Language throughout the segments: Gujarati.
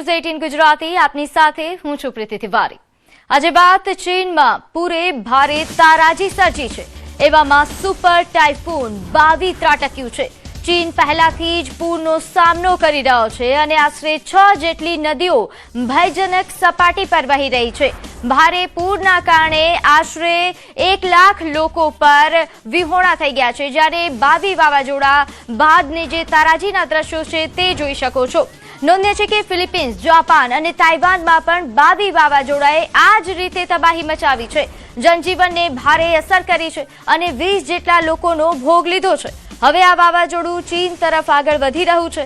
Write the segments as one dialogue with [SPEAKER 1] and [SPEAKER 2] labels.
[SPEAKER 1] ન્યૂઝ 18 ગુજરાતી આપની સાથે હું છું પ્રીતિ તિવારી। આજે વાત ચીનમાં પૂરે ભારે તારાજી સર્જી છે। એવામાં સુપર ટાઇફૂન બાવી ત્રાટક્યું છે। ચીન પહેલાથી જ પૂરનો સામનો કરી રહ્યો છે અને આશરે 6 જેટલી નદીઓ ભયજનક સપાટી પર વહી રહી છે। ભારે પૂરના કારણે આશરે 1 લાખ લોકો પર વિહોણા થઈ ગયા છે, જ્યારે બાવી વાવાઝોડા બાદની જે તારાજીના દ્રશ્યો છે તે જોઈ શકો છો। નોંધ્ય છે કે ફિલિપિન્સ, જાપાન અને તાઇવાનમાં પણ બાવી વાવાઝોડાએ આ જ રીતે તબાહી મચાવી છે। જનજીવનને ભારે અસર કરી છે અને 20 જેટલા લોકોનો ભોગ લીધો છે। હવે આ વાવાઝોડું ચીન તરફ આગળ વધી રહ્યું છે।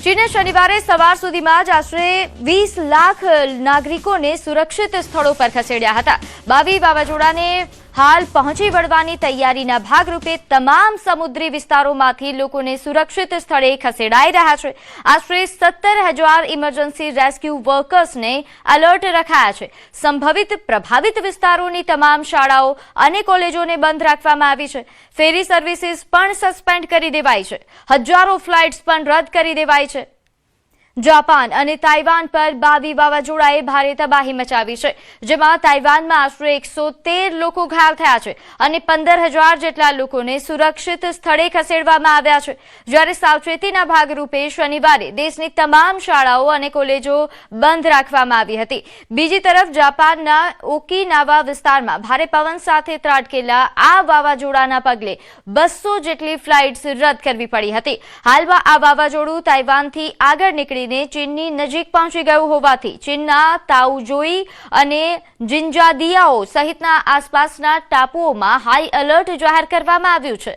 [SPEAKER 1] ચીને શનિવારે સવાર સુધીમાં જ આશરે 20 લાખ નાગરિકોને સુરક્ષિત સ્થળો પર ખસેડ્યા હતા। બાવી વાવાઝોડાને હાલ પહોંચી વળવાની તૈયારીના ભાગરૂપે તમામ સમુદ્રી વિસ્તારોમાંથી લોકોને સુરક્ષિત સ્થળે ખસેડાઈ રહ્યા છે। આશરે 17,000 ઇમરજન્સી રેસ્ક્યુ વર્કર્સને એલર્ટ રખાયા છે। સંભવિત પ્રભાવિત વિસ્તારોની તમામ શાળાઓ અને કોલેજોને બંધ રાખવામાં આવી છે। ફેરી સર્વિસીસ પણ સસ્પેન્ડ કરી દેવાઈ છે। હજારો ફ્લાઇટ્સ પણ રદ કરી દેવાઈ છે। જાપાન અને તાઇવાન પર બાવી વાવાઝોડાએ ભારે તબાહી મચાવી છે, જેમાં તાઇવાનમાં આશરે 113 લોકો ઘાયલ થયા છે અને 15,000 જેટલા લોકોને સુરક્ષિત સ્થળે ખસેડવામાં આવ્યા છે, જ્યારે સાવચેતીના ભાગરૂપે શનિવારે દેશની તમામ શાળાઓ અને કોલેજો બંધ રાખવામાં આવી હતી। બીજી તરફ જાપાનના ઓકિનાવા વિસ્તારમાં ભારે પવન સાથે ત્રાટકેલા આ વાવાઝોડાના પગલે 200 જેટલી ફ્લાઇટ્સ રદ કરવી પડી હતી। હાલમાં આ વાવાઝોડું તાઇવાનથી આગળ નીકળી ચીનની નજીક પહોંચી ગયું હોવાથી ચીનના તાઉજોઈ અને જિંજાદિયાઓ સહિતના આસપાસના ટાપુઓમાં હાઈ એલર્ટ જાહેર કરવામાં આવ્યું છે।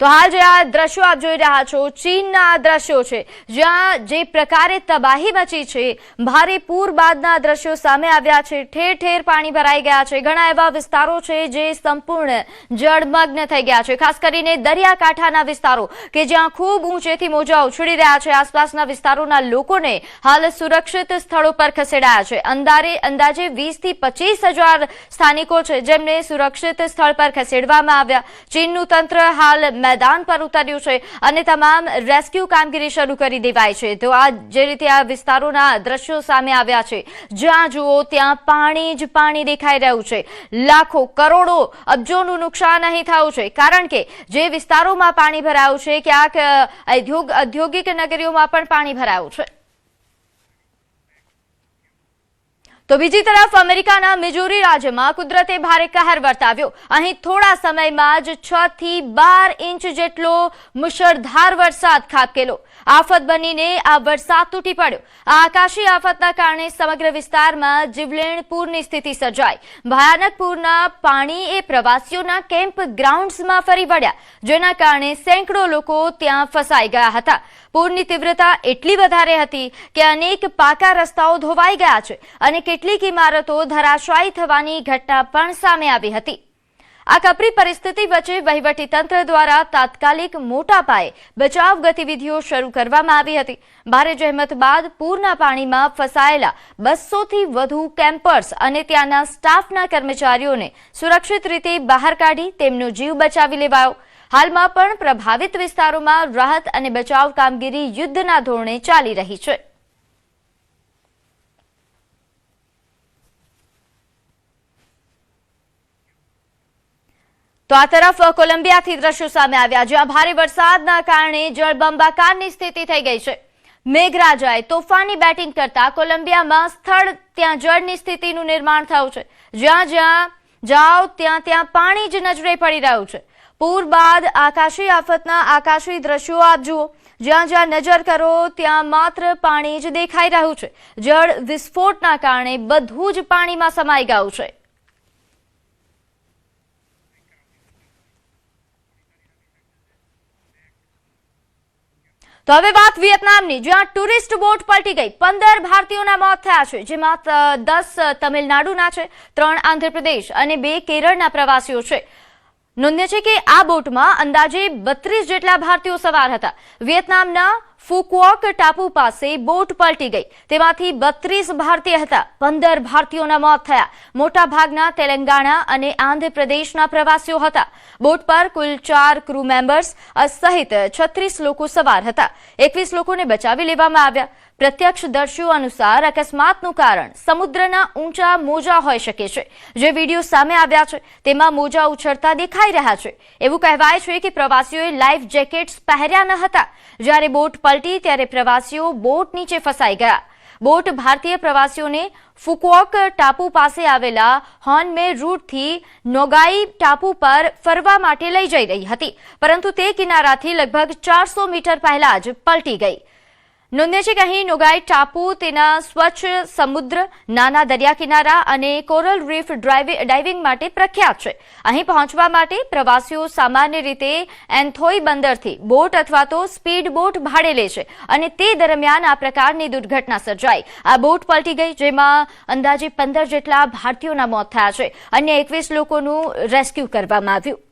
[SPEAKER 1] તો હાલ જે આ દ્રશ્યો આપ જોઈ રહ્યા છો, ચીનના આ દ્રશ્યો છે, જ્યાં જે પ્રકારે તબાહી મચી છે, ભારે પૂર બાદના દ્રશ્યો સામે આવ્યા છે। ઠેર ઠેર પાણી ભરાઈ ગયા છે। ઘણા એવા વિસ્તારો છે જે સંપૂર્ણ જળમગ્ન થઈ ગયા છે, ખાસ કરીને દરિયાકાંઠાના વિસ્તારો કે જ્યાં ખૂબ ઊંચેથી મોજા ઉછળી રહ્યા છે। આસપાસના વિસ્તારોના લોકોને હાલ સુરક્ષિત સ્થળો પર ખસેડાયા છે। અંદાજે 20 થી 25,000 સ્થાનિકો છે જેમને સુરક્ષિત સ્થળ પર ખસેડવામાં આવ્યા। ચીનનું તંત્ર હાલ मैदान पर उतर्યું છે અને તમામ રેસ્ક્યુ કામગીરી શરૂ કરી દેવાઈ છે। તો આ જે રીતે આ વિસ્તારોના દ્રશ્યો સામે આવ્યા છે, જ્યાં જુઓ ત્યાં પાણી જ પાણી દેખાઈ રહ્યું છે। લાખો કરોડો અબજોનું નુકસાન અહીં થયું છે, કારણ કે જે વિસ્તારોમાં પાણી ભરાયું છે, ક્યાંક ઔદ્યોગિક નગરીઓમાં પણ પાણી ભરાયું છે। તો બીજી તરફ અમેરિકાના મિઝોરી રાજ્યમાં કુદરતે ભારે કહેર વર્તાવ્યો। અહીં થોડા સમયમાં જ 6 થી 12 ઇંચ જેટલો મુશળધાર વરસાદ ખાબકેલો। આફત બનીને આ વરસાદ તૂટી પડ્યો। આ આકાશી આફતના કારણે સમગ્ર વિસ્તારમાં જીવલેણ પૂરની સ્થિતિ સર્જાઈ। ભયાનક પૂરના પાણી એ પ્રવાસીઓના કેમ્પ ગ્રાઉન્ડ્સમાં ફરી વળ્યા, જેના કારણે સેંકડો લોકો ત્યાં ફસાઈ ગયા હતા। પૂરની તીવ્રતા એટલી વધારે હતી કે અનેક પાકા રસ્તાઓ ધોવાઈ ગયા છે અને કેટલીક ઇમારતો ધરાશાયી થવાની ઘટના પણ સામે આવી હતી। આ કપરી પરિસ્થિતિ વચ્ચે વહીવટીતંત્ર દ્વારા તાત્કાલિક મોટા પાયે બચાવ ગતિવિધિઓ શરૂ કરવામાં આવી હતી। ભારે જહેમત બાદ પૂરના પાણીમાં ફસાયેલા 200 થી વધુ કેમ્પર્સ અને ત્યાંના સ્ટાફના કર્મચારીઓને સુરક્ષિત રીતે બહાર કાઢી તેમનો જીવ બચાવી લેવાયો। હાલમાં પણ પ્રભાવિત વિસ્તારોમાં રાહત અને બચાવ કામગીરી યુદ્ધના ધોરણે ચાલી રહી છે। તો આ તરફ કોલંબિયાથી દ્રશ્યો સામે આવ્યા, જ્યાં ભારે વરસાદના કારણે જળબંબાકારની સ્થિતિ થઈ ગઈ છે। મેઘરાજાએ તોફાની બેટિંગ કરતા કોલંબિયામાં સ્થળ ત્યાં જળની સ્થિતિનું નિર્માણ થયું છે। જ્યાં જ્યાં જાઓ ત્યાં પાણી જ નજરે પડી રહ્યું છે। પૂર બાદ આકાશી આફતના આકાશી દ્રશ્યો આપ જુઓ, જ્યાં જ્યાં નજર કરો ત્યાં માત્ર પાણી જ દેખાઈ રહ્યું છે। જળ વિસ્ફોટના કારણે બધું જ પાણીમાં સમાઈ ગયું છે। તો હવે વાત વિયેતનામની, જ્યાં ટુરિસ્ટ બોટ પલટી ગઈ। 15 ભારતીયોના મોત થયા છે, જેમાં 10 તમિલનાડુના છે, 3 આંધ્રપ્રદેશ અને 2 કેરળના પ્રવાસીઓ છે। નોંધ્ય છે કે આ બોટમાં અંદાજે 32 જેટલા ભારતીયો સવાર હતા। વિયેતનામના ફુકુઓક ટાપુ પાસે બોટ પલટી ગઈ. તેમાંથી 32 ભારતીય હતા. 15 ભારતીયોના મોત થયા. મોટા ભાગના તેલંગાણા અને આંધ્રપ્રદેશના પ્રવાસીઓ હતા. બોટ પર કુલ 4 ક્રૂ મેમ્બર્સ સહિત 36 લોકો સવાર હતા. 21 લોકોને બચાવી લેવામાં આવ્યા. પ્રત્યક્ષદર્શીઓ અનુસાર અકસ્માતનું કારણ સમુદ્રના ઊંચા મોજા હોઈ શકે છે. જે વિડીયો સામે આવ્યા છે તેમાં મોજા ઉછળતા દેખાઈ રહ્યા છે. એવું કહેવાય છે કે પ્રવાસીઓએ લાઈફ જેકેટ્સ પહેર્યા ન હતા. જ્યારે બોટ પલટી ત્યારે પ્રવાસીઓ બોટ નીચે ફસાઈ ગયા. બોટ ભારતીય પ્રવાસીઓને ફુકુઓક ટાપુ પાસે આવેલા હોર્નમે રૂટથી નોગાઈ ટાપુ પર ફરવા માટે લઈ જઈ રહી હતી, પરંતુ તે કિનારાથી લગભગ 400 મીટર પહેલા જ પલટી ગઈ. નોંધ્ય છે કે અહીં નોગાઈ ટાપુ તેના સ્વચ્છ સમુદ્ર, નાના દરિયા કિનારા અને કોરલ રીફ ડાઇવિંગ માટે પ્રખ્યાત છે. અહીં પહોંચવા માટે પ્રવાસીઓ સામાન્ય રીતે એન્થોઈ બંદરથી બોટ અથવા તો સ્પીડ બોટ ભાડે લે છે અને તે દરમિયાન આ પ્રકારની દુર્ઘટના સર્જાઈ. આ બોટ પલટી ગઈ, જેમાં અંદાજે 15 જેટલા ભારતીયોના મોત થયા છે. અન્ય 21 લોકોનું રેસ્ક્યુ કરવામાં આવ્યું.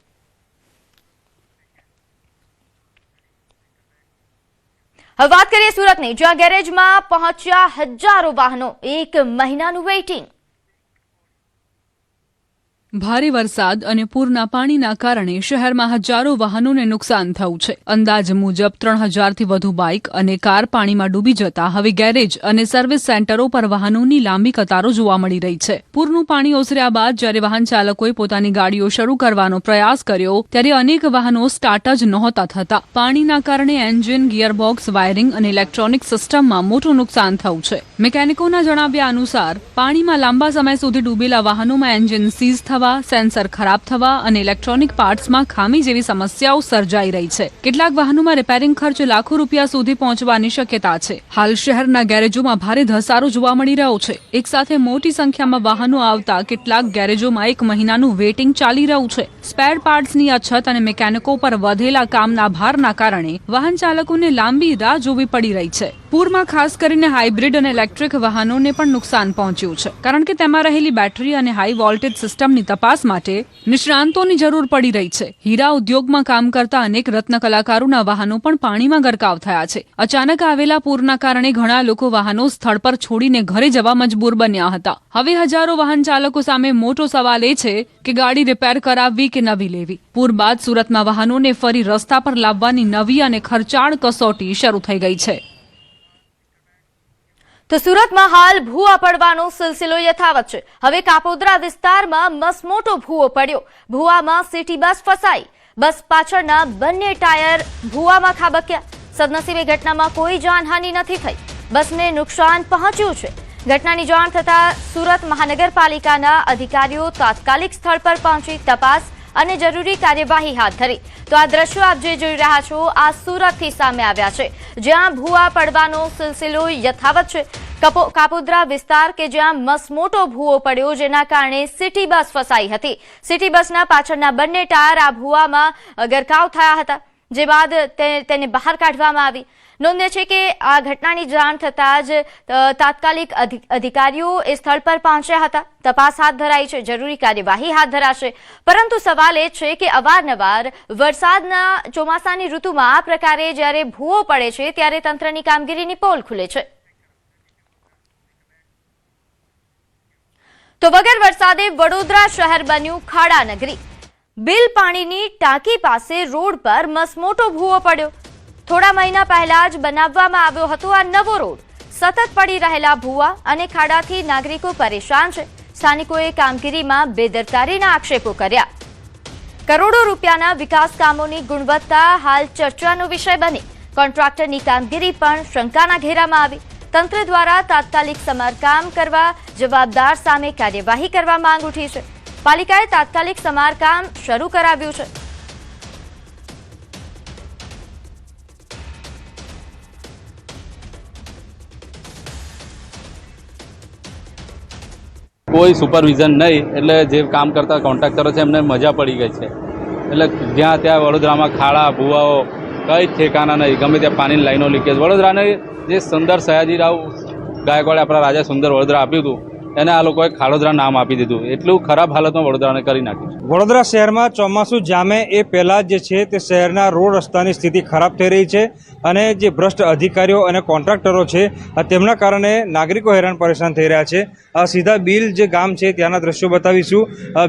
[SPEAKER 1] હવે વાત કરીએ સુરતની, જ્યાં ગેરેજમાં પહોંચ્યા હજારો વાહનો. 1 મહિનાનું વેઇટિંગ.
[SPEAKER 2] ભારે વરસાદ અને પૂરના પાણીના કારણે શહેરમાં હજારો વાહનોને નુકસાન થયું છે. અંદાજ મુજબ 3000થી વધુ બાઇક અને કાર પાણીમાં ડૂબી જતા હવે ગેરેજ અને સર્વિસ સેન્ટરો પર વાહનોની લાંબી કતારો જોવા મળી રહી છે. પૂરનું પાણી ઓસર્યા બાદ જ્યારે વાહન ચાલકોએ પોતાની ગાડીઓ શરૂ કરવાનો પ્રયાસ કર્યો ત્યારે અનેક વાહનો સ્ટાર્ટ જ નહોતા થતા. પાણીના કારણે એન્જિન, ગિયરબોક્સ, વાયરિંગ અને ઇલેક્ટ્રોનિક સિસ્ટમમાં મોટું નુકસાન થયું છે. મિકેનિકોના જણાવ્યા અનુસાર પાણીમાં લાંબા સમય સુધી ડૂબેલા વાહનોમાં એન્જિન સીઝ થવા, સેન્સર ખરાબ થવા અને ઇલેક્ટ્રોનિક પાર્ટ્સમાં ખામી જેવી સમસ્યાઓ સર્જાઈ રહી છે. કેટલાક વાહનોમાં રિપેરિંગ ખર્ચ લાખો રૂપિયા સુધી પહોંચવાની શક્યતા છે. હાલ શહેરના ગેરેજોમાં ભારે ધસારો જોવા મળી રહ્યો છે. એક સાથે મોટી સંખ્યામાં વાહનો આવતા કેટલાક ગેરેજોમાં 1 મહિનાનું વેઇટિંગ ચાલી રહ્યું છે. સ્પેર પાર્ટ્સની અછત અને મિકેનિકો પર વધેલા કામના ભારના કારણે વાહન ચાલકોને લાંબી રાહ જોવી પડી રહી છે. પૂરમાં ખાસ કરીને હાઇબ્રિડ અને ઇલેક્ટ્રિક વાહનોને પણ નુકસાન પહોંચ્યું છે, કારણ કે તેમાં રહેલી બેટરી અને હાઈ વોલ્ટેજ સિસ્ટમની તપાસ માટે નિષ્ણાંતોની જરૂર પડી રહી છે. હીરા ઉદ્યોગમાં કામ કરતા અનેક રત્ન કલાકારોના વાહનો પણ પાણીમાં ગરકાવ થયા છે. અચાનક આવેલા પૂરના કારણે ઘણા લોકો વાહનો સ્થળ પર છોડીને ઘરે જવા મજબૂર બન્યા હતા. હવે હજારો વાહન ચાલકો સામે મોટો સવાલ એ છે કે ગાડી રિપેર કરાવવી કે નવી લેવી. પૂર બાદ સુરતમાં વાહનોને ફરી રસ્તા પર લાવવાની નવી અને ખર્ચાળ કસોટી શરૂ થઈ ગઈ છે.
[SPEAKER 1] તો સુરતમાં હાલ ભૂવા પડવાનો સિલસિલો યથાવત છે. હવે કાપોદ્રા વિસ્તારમાં મસમોટો ભૂવો પડ્યો. ભૂવામાં સિટી બસ ફસાઈ. બસ પાછળના બંને ટાયર ભૂવામાં ખાબક્યા. સદનસીબે ઘટનામાં કોઈ જાનહાનિ નથી થઈ. બસને નુકસાન પહોંચ્યું છે. ઘટનાની જાણ થતાં સુરત મહાનગરપાલિકાના અધિકારીઓ તાત્કાલિક સ્થળ પર પહોંચી તપાસ અને જરૂરી કાર્યવાહી હાથ ધરી. તો આ દ્રશ્યો આપ જે જોઈ રહ્યા છો આ સુરતથી સામે આવ્યા છે, જ્યાં ભૂવા પડવાનો સિલસિલો યથાવત છે. કાપોદ્રા વિસ્તાર કે જ્યાં મસમોટો ભૂવો પડ્યો, જેના કારણે સિટી બસ ફસાઈ હતી. સિટી બસના પાછળના બંને ટાયર આ ભૂવામાં ગરકાવ થયા હતા, જે બાદ તેને બહાર કાઢવામાં આવી. નોંધ્ય છે કે આ ઘટનાની જાણ થતાં જ તાત્કાલિક અધિકારીઓ એ સ્થળ પર પહોંચ્યા હતા. તપાસ હાથ ધરાઈ છે, જરૂરી કાર્યવાહી હાથ ધરાશે. પરંતુ સવાલ એ છે કે અવારનવાર વરસાદના ચોમાસાની ઋતુમાં આ પ્રકારે જ્યારે ભૂવો પડે છે ત્યારે તંત્રની કામગીરીની પોલ ખુલે છે. તો વગર વરસાદે વડોદરા શહેર બન્યું ખાડા નગરી. બિલ પાણીની ટાંકી પાસે રોડ પર મસમોટો ભૂવો પડ્યો. થોડા મહિના પહેલા જ બનાવવામાં આવ્યો હતો આ નવો રોડ. સતત પડી રહેલા ભૂવા અને ખાડાથી નાગરિકો પરેશાન છે. સ્થાનિકોએ કામગીરીમાં બેદરકારીના આક્ષેપો કર્યા. કરોડો રૂપિયાના વિકાસ કામોની ગુણવત્તા હાલ ચર્ચાનો વિષય બની. કોન્ટ્રાક્ટરની કામગીરી પણ શંકાના ઘેરામાં આવી. તંત્ર દ્વારા તાત્કાલિક સમારકામ કરવા જવાબદાર સામે કાર્યવાહી કરવા માંગ ઉઠી છે. પાલિકાએ તાત્કાલિક સમારકામ શરૂ કરાવ્યું છે.
[SPEAKER 3] કોઈ સુપરવિઝન નહીં, એટલે જે કામ કરતા કોન્ટ્રાક્ટરો છે એમને મજા પડી ગઈ છે. એટલે જ્યાં ત્યાં વડોદરામાં ખાડા ભૂવાઓ કંઈ ઠેકાના નહીં. ગમે ત્યાં પાણીની લાઈનો લીકેજ. વડોદરાને જે સુંદર સયાજીરાવ ગાયકવાડે આપણા રાજા સુંદર વડોદરા આપ્યું હતું એને આ લોકોએ ખાડોદરા નામ આપી દીધું. એટલું ખરાબ હાલતમાં વડોદરાને કરી નાખ્યું.
[SPEAKER 4] વડોદરા શહેરમાં ચોમાસું જામે એ પહેલાં જે છે તે શહેરના રોડ રસ્તાની સ્થિતિ ખરાબ થઈ રહી છે અને જે ભ્રષ્ટ અધિકારીઓ અને કોન્ટ્રાક્ટરો છે તેમના કારણે નાગરિકો હેરાન પરેશાન થઈ રહ્યા છે. સીધા બિલ જે ગામ છે ત્યાંના દ્રશ્યો બતાવીશું.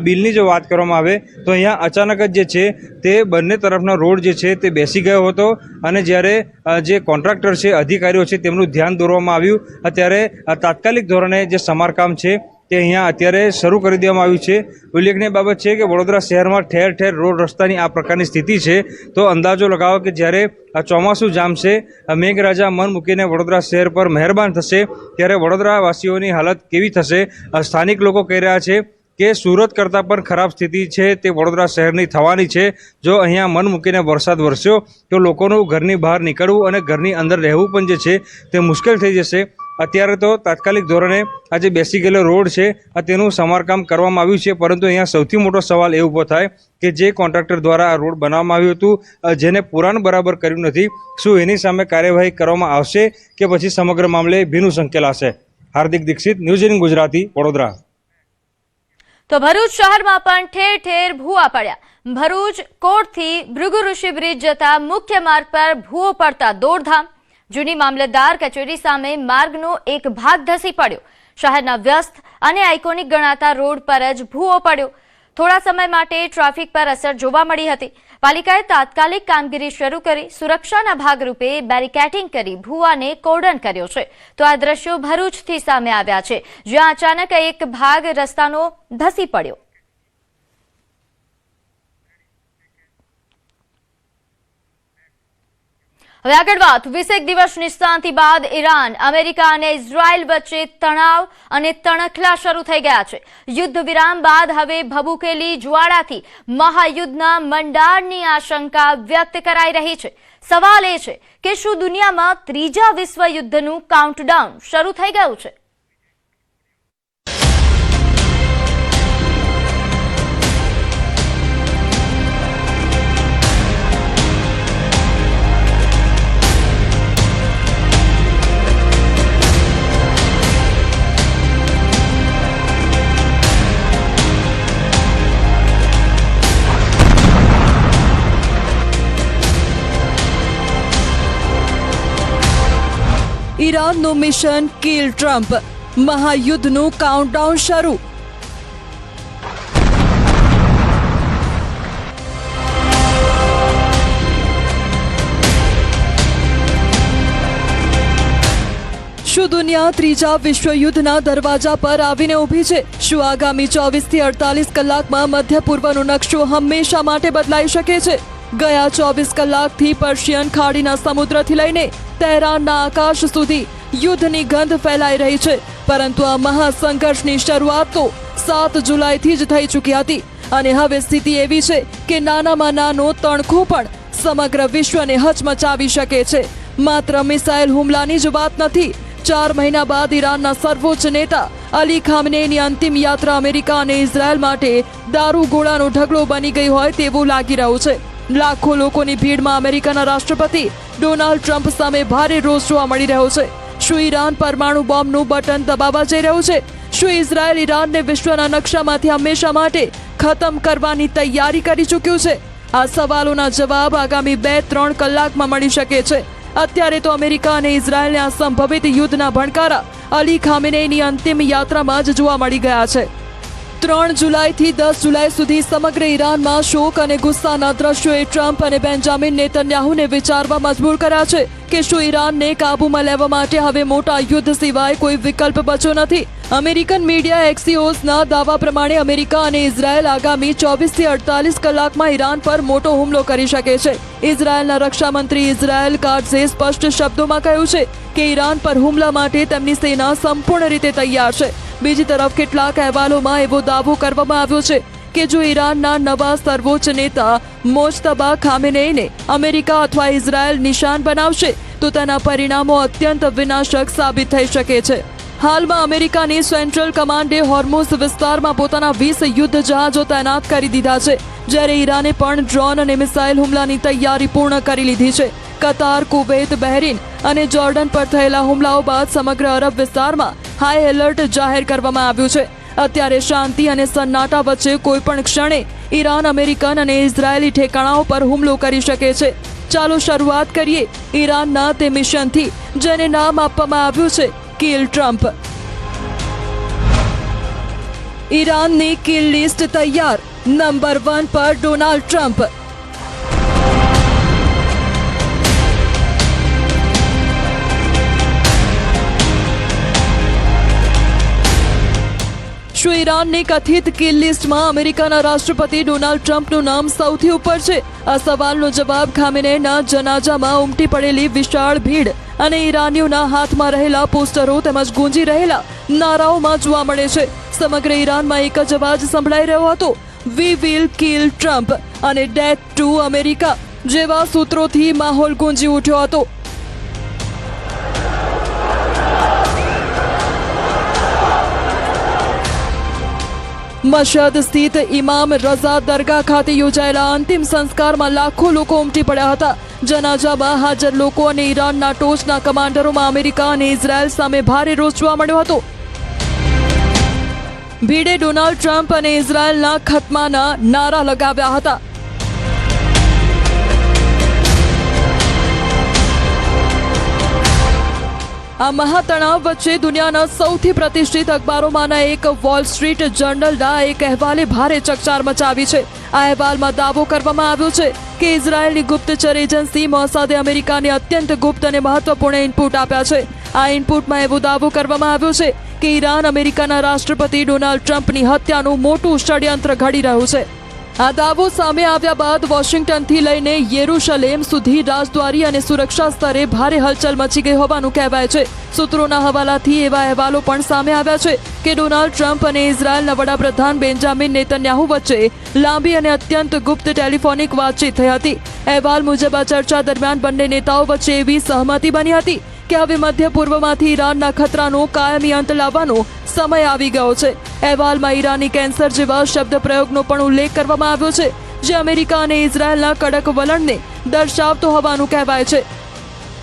[SPEAKER 4] બિલની જો વાત કરવામાં આવે તો અહીંયા અચાનક જ જે છે તે બંને તરફનો રોડ જે છે તે બેસી ગયો હતો અને જ્યારે જે કોન્ટ્રાક્ટર છે અધિકારીઓ છે તેમનું ધ્યાન દોરવામાં આવ્યું ત્યારે તાત્કાલિક ધોરણે જે સમારકામ છે તે અહીંયા અત્યારે શરૂ કરી દેવામાં આવ્યું છે. ઉલ્લેખનીય બાબત છે કે વડોદરા શહેરમાં ઠેર ઠેર રોડ રસ્તાની આ પ્રકારની સ્થિતિ છે તો અંદાજો લગાવો કે જ્યારે આ ચોમાસું જામશે, મેઘરાજા મન મૂકીને વડોદરા શહેર પર મહેરબાન થશે ત્યારે વડોદરાવાસીઓની હાલત કેવી થશે. સ્થાનિક લોકો કહી રહ્યા છે કે સુરત કરતાં પણ ખરાબ સ્થિતિ છે તે વડોદરા શહેરની થવાની છે. જો અહીંયા મન મૂકીને વરસાદ વરસ્યો તો લોકોનું ઘરની બહાર નીકળવું અને ઘરની અંદર રહેવું પણ જે છે તે મુશ્કેલ થઈ જશે. અત્યારે તો તાત્કાલિક ધોરણે આ જે બેસી ગયેલો રોડ છે તેનું સમારકામ કરવામાં આવ્યું છે, પરંતુ અહીંયા સૌથી મોટો સવાલ એ ઊભો થાય કે જે કોન્ટ્રાક્ટર દ્વારા આ રોડ બનાવવામાં આવ્યું હતું જેને પુરાણ બરાબર કર્યું નથી, શું એની સામે કાર્યવાહી કરવામાં આવશે કે પછી સમગ્ર મામલે ભીનું સંકેલાશે? હાર્દિક દીક્ષિત, ન્યૂઝ ઇન ગુજરાતી, વડોદરા.
[SPEAKER 1] તો ભરૂચ શહેરમાં પણ ઠેર ઠેર ભૂવા પડ્યા. ભરૂચ કોટથી ભૃગુ ઋષિ બ્રિજ જતા મુખ્ય માર્ગ પર ભૂવો પડતા દોડધામ. જૂની મામલતદાર કચેરી સામે માર્ગનો એક ભાગ ધસી પડ્યો. શહેરના વ્યસ્ત અને આઇકોનિક ગણાતા રોડ પર જ ભૂવો પડ્યો. થોડા સમય માટે ટ્રાફિક પર અસર જોવા મળી હતી. પાલિકાએ તાત્કાલિક કામગીરી શરૂ કરી સુરક્ષાના ભાગરૂપે બેરિકેડિંગ કરી ભૂવાને કોર્ડન કર્યો છે. તો આ દ્રશ્યો ભરૂચથી સામે આવ્યા છે, જ્યાં અચાનક એક ભાગ રસ્તાનો ધસી પડ્યો. હવે આગળ વાત. 21 દિવસની શાંતિ બાદ ઈરાન, અમેરિકા અને ઇઝરાયલ વચ્ચે તણાવ અને તણખલા શરૂ થઈ ગયા છે. યુદ્ધ વિરામ બાદ હવે ભભૂકેલી જ્વાળાથી મહાયુદ્ધના મંડાણની આશંકા વ્યક્ત કરાઈ રહી છે. સવાલ એ છે કે શું દુનિયામાં ત્રીજા વિશ્વયુદ્ધનું કાઉન્ટડાઉન શરૂ થઈ ગયું છે?
[SPEAKER 5] ઈરાનનું મિશન કિલ ટ્રમ્પ, મહાયુદ્ધનું કાઉન્ટડાઉન શરૂ. શું દુનિયા ત્રીજા વિશ્વયુદ્ધના દરવાજા પર આવીને ઊભી છે? શું આગામી 24 થી 48 કલાકમાં મધ્ય પૂર્વનો નકશો હંમેશા માટે બદલાઈ શકે છે? ગયા 24 કલાકથી પર્શિયન ખાડીના સમુદ્રથી લઈને તહેરાનના આકાશ સુધી યુદ્ધની ગંધ ફેલાઈ રહી છે, પરંતુ આ મહાસંઘર્ષની શરૂઆત તો 7 જુલાઈથી જ થઈ ચૂકી હતી અને હવે સ્થિતિ એવી છે કે નાનામાં નાનો તણખો પણ સમગ્ર વિશ્વને હચમચાવી શકે છે. માત્ર મિસાઇલ હુમલાની જ વાત નથી. 4 મહિના બાદ ઈરાનના સર્વોચ્ચ નેતા અલી ખામનેઈની અંતિમ યાત્રા અમેરિકા અને ઇઝરાયલ માટે દારૂગોળાનો ઢગલો બની ગઈ હોય તેવું લાગી રહ્યું છે. લાખો લોકોની ભીડમાં અમેરિકાના રાષ્ટ્રપતિ ડોનાલ્ડ ટ્રમ્પ સામે ભારે રોષ જોવા મળી રહ્યો છે. શું ઈરાન પરમાણુ બોમ્બનું બટન દબાવવા જઈ રહ્યું છે? શું ઇઝરાયલ ઈરાનને વિશ્વના નકશામાંથી હંમેશા માટે ખતમ કરવાની તૈયારી કરી ચૂક્યું છે? આ સવાલોના જવાબ આગામી 2-3 કલાકમાં મળી શકે છે. અત્યારે તો અમેરિકા અને ઇઝરાયલને આ સંભવિત યુદ્ધના ભણકારા અલી ખામેનેઈની અંતિમ યાત્રામાં જ જોવા મળી ગયા છે. 3 જુલાઈથી 10 જુલાઈ સુધી સમગ્ર ઈરાનમાં શોક અને ગુસ્સાના દ્રશ્યોએ ટ્રમ્પ અને બેન્જામિન નેતન્યાહુને વિચારવા મજબૂર કર્યા છે કે શું ઈરાનને કાબૂમાં લેવા માટે હવે મોટા યુદ્ધ સિવાય કોઈ વિકલ્પ બચ્યો નથી. અમેરિકન મીડિયા એક્સિયોસના દાવા પ્રમાણે અમેરિકા અને ઇઝરાયલ આગામી 24 થી 48 કલાકમાં ઈરાન પર મોટો હુમલો કરી શકે છે. ઇઝરાયલના રક્ષામંત્રી ઇઝરાયલ કાટ્ઝે સ્પષ્ટ શબ્દોમાં કહ્યું છે કે ઈરાન પર હુમલા માટે તેમની સેના સંપૂર્ણ રીતે તૈયાર છે. બીજી તરફ કેટલાક અહેવાલોમાં એવો દાવો કરવામાં આવ્યો છે કે જો ઈરાનના નવા સર્વોચ્ચ નેતા મોજતબા ખામેનેઈને અમેરિકા અથવા ઇઝરાયલ નિશાન બનાવશે તો તેના પરિણામો અત્યંત વિનાશક સાબિત થઈ શકે છે. હાલમાં અમેરિકાની સેન્ટ્રલ કમાન્ડે હોર્મુઝ વિસ્તારમાં પોતાના 20 યુદ્ધ જહાજો તૈનાત કરી દીધા છે, જ્યારે ઈરાને પણ ડ્રોન અને મિસાઇલ હુમલાની તૈયારી પૂર્ણ કરી લીધી છે. કતાર, કુવૈત, બહેરીન અને જોર્ડન પર થયેલા હુમલાઓ બાદ સમગ્ર અરબ વિસ્તારમાં હાઈ એલર્ટ જાહેર કરવામાં આવ્યું છે. અત્યારે શાંતિ અને સન્નાટા વચ્ચે કોઈ પણ ક્ષણે ઈરાન અમેરિકન અને ઇઝરાયેલી ઠેકાણાઓ પર હુમલો કરી શકે છે. ચાલો શરૂઆત કરીએ ઈરાનના તે મિશનથી જેને નામ આપવામાં આવ્યું છે કિલ ટ્રમ્પ. ઈરાનની કિલ લિસ્ટ તૈયાર. નંબર 1 પર ડોનાલ્ડ ટ્રમ્પ. શું ઈરાનની કથિત કિલ લિસ્ટમાં અમેરિકાના રાષ્ટ્રપતિ ડોનાલ્ડ ટ્રમ્પનું નામ સૌથી ઉપર છે? આ સવાલનો જવાબ ખામેનેઈના જનાઝામાં ઉમટી પડેલી વિશાળ ભીડ અને ઈરાનીઓના હાથમાં રહેલા પોસ્ટરો તેમજ ગુંજી રહેલા નારાઓમાં જોવા મળે છે. સમગ્ર ઈરાનમાં એક જ અવાજ સંભળાઈ રહ્યો હતો, વી વિલ કિલ ટ્રમ્પ અને ડેથ ટુ અમેરિકા જેવા સૂત્રોથી માહોલ ગુંજી ઉઠ્યો હતો. મશહદ સ્થિત ઇમામ રઝા દરગાહ ખાતે યોજાયેલા અંતિમ સંસ્કારમાં લાખો લોકો ઉમટી પડ્યા હતા. જનાઝામાં હાજર લોકો અને ઈરાનના ટોચના કમાન્ડરોમાં અમેરિકા અને ઇઝરાયલ સામે ભારે રોષ જોવા મળ્યો હતો. ભીડે ડોનાલ્ડ ટ્રમ્પ અને ઇઝરાયલના ખતમાના નારા લગાવ્યા હતા. આ મહાતણાવ વચ્ચે દુનિયાના સૌથી પ્રતિષ્ઠિત અખબારોમાંના એક વોલ સ્ટ્રીટ જર્નલના એક અહેવાલે ભારે ચકચાર મચાવી છે. આ અહેવાલમાં દાવો કરવામાં આવ્યો છે કે ઇઝરાયેલની ગુપ્તચર એજન્સી મોસાદે અમેરિકાને અત્યંત ગુપ્ત અને મહત્વપૂર્ણ ઇનપુટ આપ્યા છે. આ ઇનપુટમાં એવો દાવો કરવામાં આવ્યો છે કે ઈરાન અમેરિકાના રાષ્ટ્રપતિ ડોનાલ્ડ ટ્રમ્પની હત્યાનું મોટું ષડયંત્ર ઘડી રહ્યું છે. આ દાવો સામે આવ્યા બાદ વોશિંગ્ટનથી લઈને યેરુશલેમ સુધી રાજદ્વારી અને સુરક્ષા સ્તરે ભારે હલચલ મચી ગઈ હોવાનું કહેવાય છે. સૂત્રોના હવાલાથી એવા અહેવાલો પણ સામે આવ્યા છે કે ડોનાલ્ડ ટ્રમ્પ અને ઇઝરાયલના વડાપ્રધાન બેન્જામિન નેતન્યાહુ વચ્ચે લાંબી અને અત્યંત ગુપ્ત ટેલિફોનિક વાતચીત થઈ હતી. અહેવાલ મુજબ આ ચર્ચા દરમિયાન બંને નેતાઓ વચ્ચે એવી સહમતિ બની હતી કે હવે મધ્ય પૂર્વમાંથી ઈરાનના ખતરાનો કાયમી અંત લાવવાનો સમય આવી ગયો છે. અહેવાલમાં ઈરાની કેન્સર જેવા શબ્દ પ્રયોગનો પણ ઉલ્લેખ કરવામાં આવ્યો છે, જે અમેરિકા અને ઇઝરાયલના કડક વલણને દર્શાવતો હોવાનું કહેવાય છે.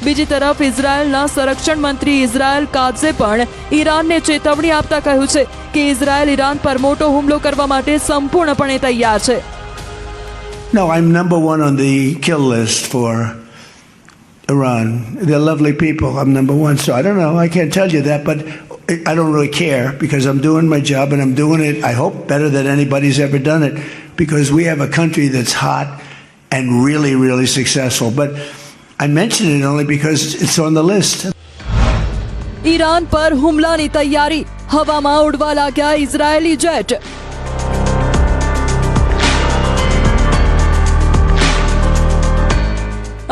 [SPEAKER 5] બીજી તરફ ઇઝરાયલના સંરક્ષણ મંત્રી ઇઝરાયલ કાત્ઝે પણ ઈરાનને ચેતવણી આપતા કહ્યું છે કે ઇઝરાયલ ઈરાન પર મોટો હુમલો કરવા માટે સંપૂર્ણપણે તૈયાર છે.
[SPEAKER 6] No, I'm number one on the kill list for Iran. They're lovely people. I'm number one. So I don't know. I can't tell you that, but I don't really care because I'm doing my job and I'm doing it, I hope, better than anybody's ever done it because we have a country that's hot and really, really successful. But I mention it only because it's on the list.
[SPEAKER 5] Iran પર હુમલાની તૈયારી. હવામાં ઉડવા લાગ્યા ઇઝરાયેલી જેટ.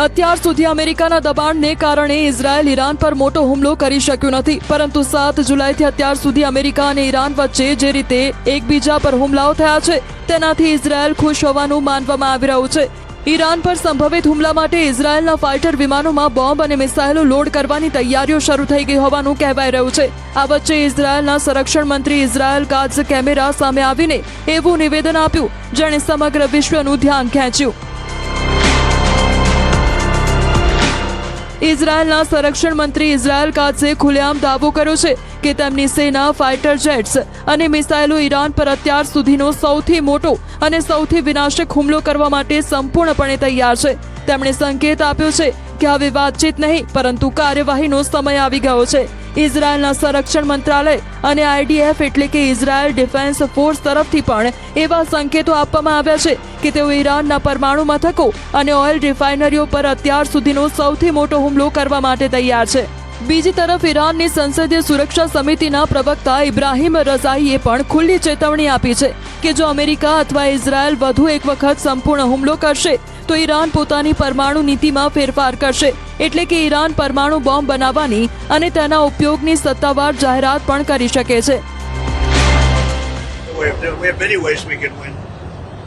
[SPEAKER 5] અત્યાર સુધી અમેરિકાના દબાણને કારણે ઇઝરાયલ ઈરાન પર મોટો હુમલો કરી શક્યું નથી, પરંતુ 7 જુલાઈથી અત્યાર સુધી અમેરિકા અને ઈરાન વચ્ચે જે રીતે એકબીજા પર હુમલાઓ થયા છે તેનાથી ઇઝરાયલ ખુશ હોવાનું માનવામાં આવી રહ્યું છે. ઈરાન પર સંભવિત હુમલા માટે ઇઝરાયલના ફાઇટર વિમાનોમાં બોમ્બ અને મિસાઇલો લોડ કરવાની તૈયારીઓ શરૂ થઈ ગઈ હોવાનું કહેવાઈ રહ્યું છે. આ વચ્ચે ઇઝરાયલના સંરક્ષણ મંત્રી ઇઝરાયલ કાત્ઝ કેમેરા સામે આવીને એવું નિવેદન આપ્યું જેણે સમગ્ર વિશ્વનું ધ્યાન ખેંચ્યું. ઇઝરાયલના સંરક્ષણ મંત્રી ઇઝરાયલ કાત્ઝે ખુલ્લેઆમ દાવો કર્યો છે કે તેમની સેના ફાઇટર જેટ્સ અને મિસાઇલો ઈરાન પર અત્યાર સુધીનો સૌથી મોટો અને સૌથી વિનાશક હુમલો કરવા માટે સંપૂર્ણપણે તૈયાર છે. તેમણે સંકેત આપ્યો છે કે હવે વાતચીત નહીં પરંતુ કાર્યવાહીનો સમય આવી ગયો છે. ઇઝરાયલના સંરક્ષણ મંત્રાલય અને આઈડીએફ એટલે કે ઇઝરાયલ ડિફેન્સ ફોર્સ તરફથી પણ એવા સંકેતો આપવામાં આવ્યા છે કે તેઓ ઈરાનના પરમાણુ મથકો અને ઓઇલ રિફાઇનરીઓ પર અત્યાર સુધીનો સૌથી મોટો હુમલો કરવા માટે તૈયાર છે. બીજી તરફ ઈરાનની સંસદીય સુરક્ષા સમિતિના પ્રવક્તા ઇબ્રાહિમ રઝાઈએ પણ ખુલ્લી ચેતવણી આપી છે કે જો અમેરિકા અથવા ઇઝરાયલ વધુ એક વખત સંપૂર્ણ હુમલો કરશે તો ઈરાન પોતાની પરમાણુ નીતિમાં ફેરફાર કરશે, એટલે કે ઈરાન પરમાણુ બોમ્બ બનાવવાની અને તેના ઉપયોગની સત્તાવાર જાહેરાત પણ કરી શકે છે.
[SPEAKER 7] We have many ways we can win,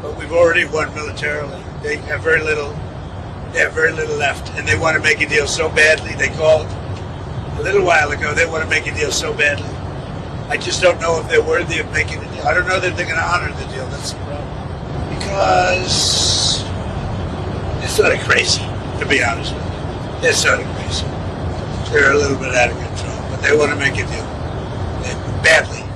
[SPEAKER 7] but we've already won militarily. They have very little left, and they want to make a deal so badly. They called a little while ago. They want to make a deal so badly. I just don't know if they're worthy of making a deal. I don't know that they're going to honor the deal. That's the problem. Because they're sort of crazy, to be honest with you. They're sort of crazy. They're a little bit out of control, but they want to make a deal. badly.